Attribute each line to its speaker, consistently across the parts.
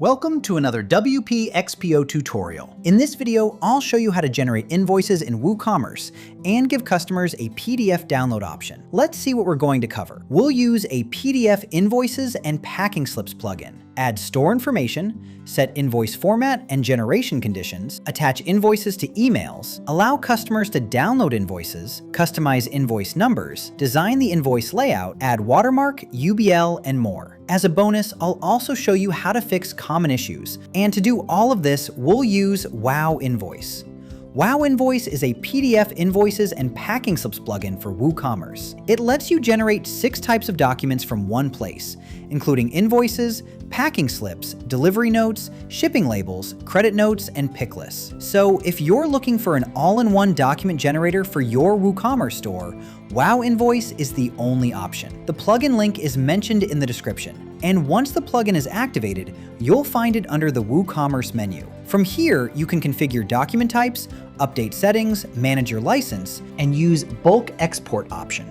Speaker 1: Welcome to another WP XPO tutorial. In this video, I'll show you how to generate invoices in WooCommerce and give customers a PDF download option. Let's see what we're going to cover. We'll use a PDF invoices and packing slips plugin, add store information, set invoice format and generation conditions, attach invoices to emails, allow customers to download invoices, customize invoice numbers, design the invoice layout, add watermark, UBL, and more. As a bonus, I'll also show you how to fix common issues. And to do all of this, we'll use WowInvoice. WowInvoice is a PDF invoices and packing slips plugin for WooCommerce. It lets you generate 6 types of documents from one place, including invoices, packing slips, delivery notes, shipping labels, credit notes, and pick lists. So if you're looking for an all-in-one document generator for your WooCommerce store, WowInvoice is the only option. The plugin link is mentioned in the description, and once the plugin is activated, you'll find it under the WooCommerce menu. From here, you can configure document types, update settings, manage your license, and use bulk export option.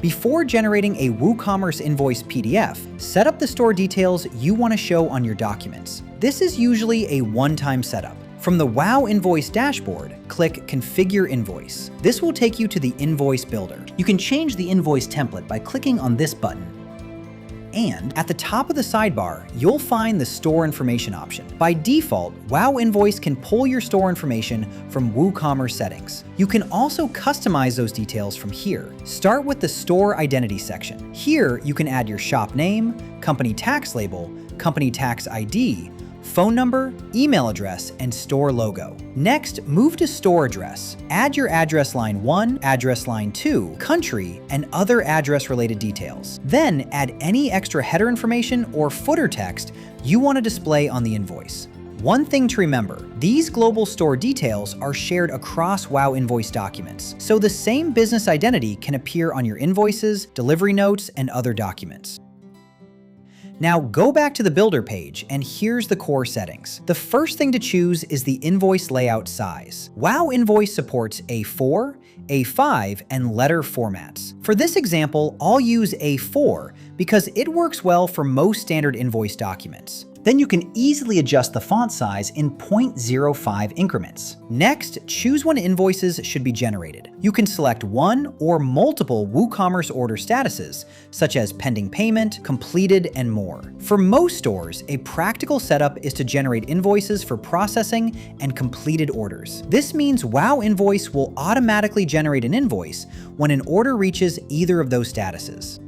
Speaker 1: Before generating a WooCommerce invoice PDF, set up the store details you want to show on your documents. This is usually a one-time setup. From the WowInvoice dashboard, click Configure Invoice. This will take you to the invoice builder. You can change the invoice template by clicking on this button. And at the top of the sidebar, you'll find the store information option. By default, WowInvoice can pull your store information from WooCommerce settings. You can also customize those details from here. Start with the store identity section. Here, you can add your shop name, company tax label, company tax ID, phone number, email address, and store logo. Next, move to store address. Add your address line 1, address line 2, country, and other address-related details. Then add any extra header information or footer text you want to display on the invoice. One thing to remember, these global store details are shared across WowInvoice documents, so the same business identity can appear on your invoices, delivery notes, and other documents. Now go back to the builder page, and here's the core settings. The first thing to choose is the invoice layout size. WowInvoice supports A4, A5, and letter formats. For this example, I'll use A4 because it works well for most standard invoice documents. Then you can easily adjust the font size in 0.05 increments. Next, choose when invoices should be generated. You can select one or multiple WooCommerce order statuses, such as pending payment, completed, and more. For most stores, a practical setup is to generate invoices for processing and completed orders. This means WowInvoice will automatically generate an invoice when an order reaches either of those statuses.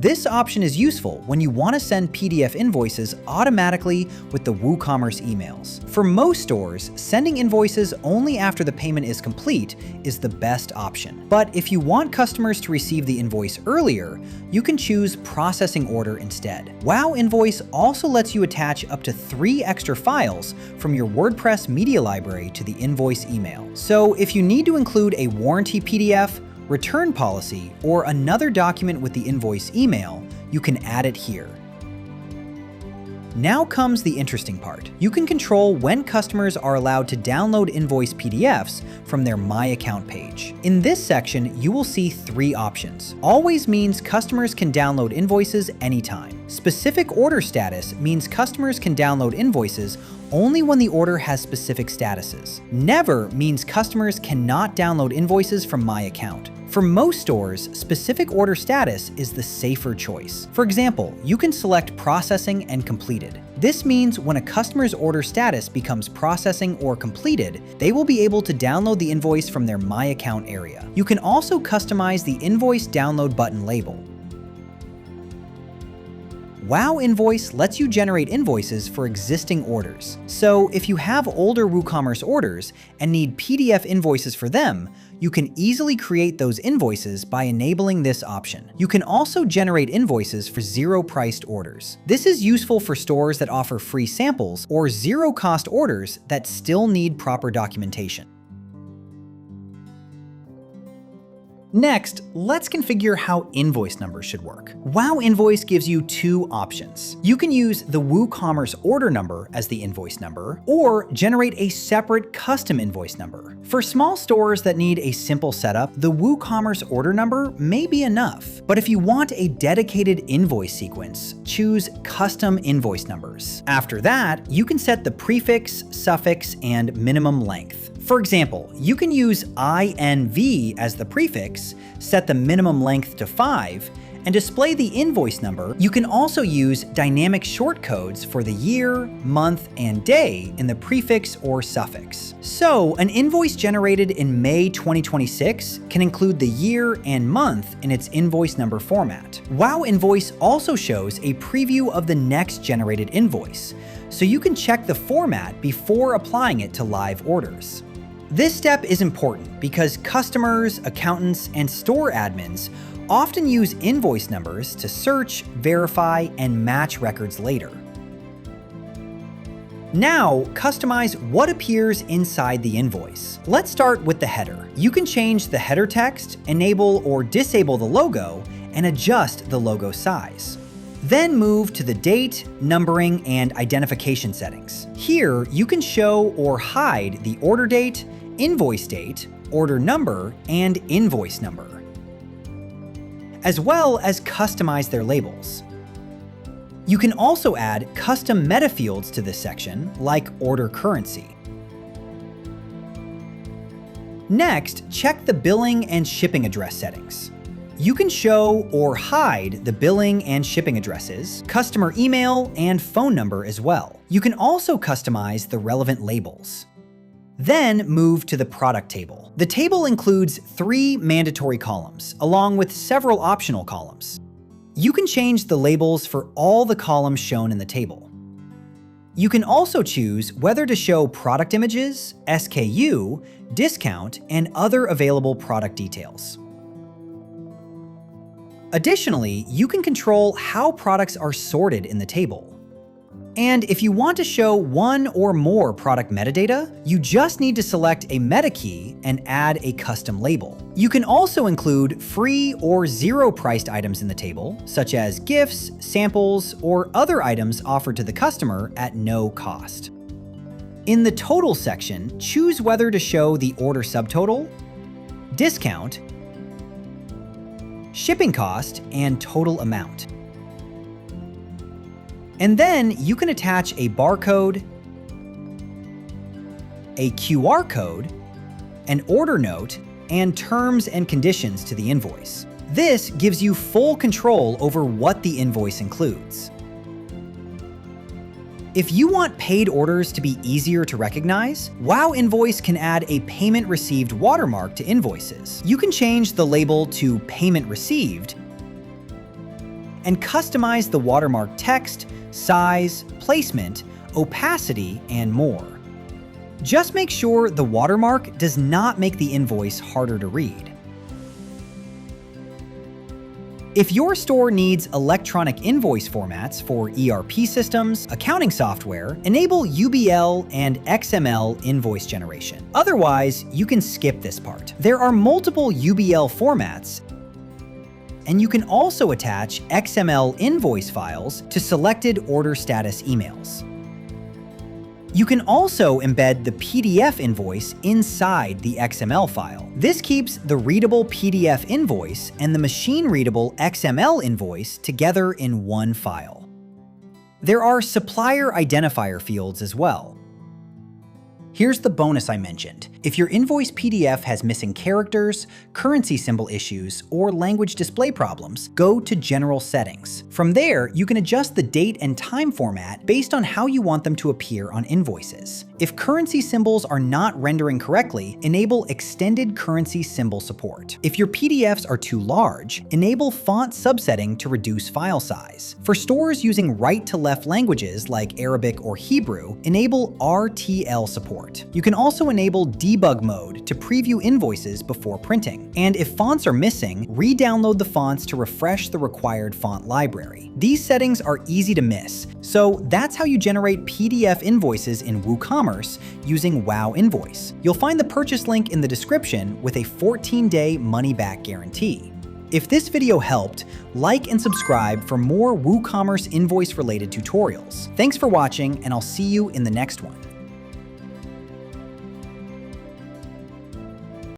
Speaker 1: This option is useful when you want to send PDF invoices automatically with the WooCommerce emails. For most stores, sending invoices only after the payment is complete is the best option. But if you want customers to receive the invoice earlier, you can choose processing order instead. WowInvoice also lets you attach up to 3 extra files from your WordPress media library to the invoice email. So if you need to include a warranty PDF, return policy, or another document with the invoice email, you can add it here. Now comes the interesting part. You can control when customers are allowed to download invoice PDFs from their My Account page. In this section, you will see 3 options. Always means customers can download invoices anytime. Specific order status means customers can download invoices only when the order has specific statuses. Never means customers cannot download invoices from My Account. For most stores, specific order status is the safer choice. For example, you can select processing and completed. This means when a customer's order status becomes processing or completed, they will be able to download the invoice from their My Account area. You can also customize the invoice download button label. WowInvoice lets you generate invoices for existing orders. So if you have older WooCommerce orders and need PDF invoices for them, you can easily create those invoices by enabling this option. You can also generate invoices for zero-priced orders. This is useful for stores that offer free samples or zero-cost orders that still need proper documentation. Next, let's configure how invoice numbers should work. Wow Invoice gives you two options. You can use the WooCommerce order number as the invoice number, or generate a separate custom invoice number. For small stores that need a simple setup, the WooCommerce order number may be enough. But if you want a dedicated invoice sequence, choose custom invoice numbers. After that, you can set the prefix, suffix, and minimum length. For example, you can use INV as the prefix, set the minimum length to 5, and display the invoice number. You can also use dynamic shortcodes for the year, month, and day in the prefix or suffix. So, an invoice generated in May 2026 can include the year and month in its invoice number format. Wow Invoice also shows a preview of the next generated invoice, so you can check the format before applying it to live orders. This step is important because customers, accountants, and store admins often use invoice numbers to search, verify, and match records later. Now, customize what appears inside the invoice. Let's start with the header. You can change the header text, enable or disable the logo, and adjust the logo size. Then move to the date, numbering, and identification settings. Here, you can show or hide the order date, invoice date, order number, and invoice number, as well as customize their labels. You can also add custom meta fields to this section, like order currency. Next, check the billing and shipping address settings. You can show or hide the billing and shipping addresses, customer email, and phone number as well. You can also customize the relevant labels. Then move to the product table. The table includes 3 mandatory columns, along with several optional columns. You can change the labels for all the columns shown in the table. You can also choose whether to show product images, SKU, discount, and other available product details. Additionally, you can control how products are sorted in the table. And if you want to show one or more product metadata, you just need to select a meta key and add a custom label. You can also include free or zero-priced items in the table, such as gifts, samples, or other items offered to the customer at no cost. In the total section, choose whether to show the order subtotal, discount, shipping cost, and total amount. And then you can attach a barcode, a QR code, an order note, and terms and conditions to the invoice. This gives you full control over what the invoice includes. If you want paid orders to be easier to recognize, Wow Invoice can add a payment received watermark to invoices. You can change the label to payment received and customize the watermark text, size, placement, opacity, and more. Just make sure the watermark does not make the invoice harder to read. If your store needs electronic invoice formats for ERP systems, accounting software, enable UBL and XML invoice generation. Otherwise, you can skip this part. There are multiple UBL formats, and you can also attach XML invoice files to selected order status emails. You can also embed the PDF invoice inside the XML file. This keeps the readable PDF invoice and the machine-readable XML invoice together in one file. There are supplier identifier fields as well. Here's the bonus I mentioned. If your invoice PDF has missing characters, currency symbol issues, or language display problems, go to General Settings. From there, you can adjust the date and time format based on how you want them to appear on invoices. If currency symbols are not rendering correctly, enable Extended Currency Symbol Support. If your PDFs are too large, enable Font Subsetting to reduce file size. For stores using right-to-left languages like Arabic or Hebrew, enable RTL support. import. You can also enable debug mode to preview invoices before printing. And if fonts are missing, re-download the fonts to refresh the required font library. These settings are easy to miss, so that's how you generate PDF invoices in WooCommerce using Wow Invoice. You'll find the purchase link in the description with a 14-day money-back guarantee. If this video helped, like and subscribe for more WooCommerce invoice-related tutorials. Thanks for watching, and I'll see you in the next one.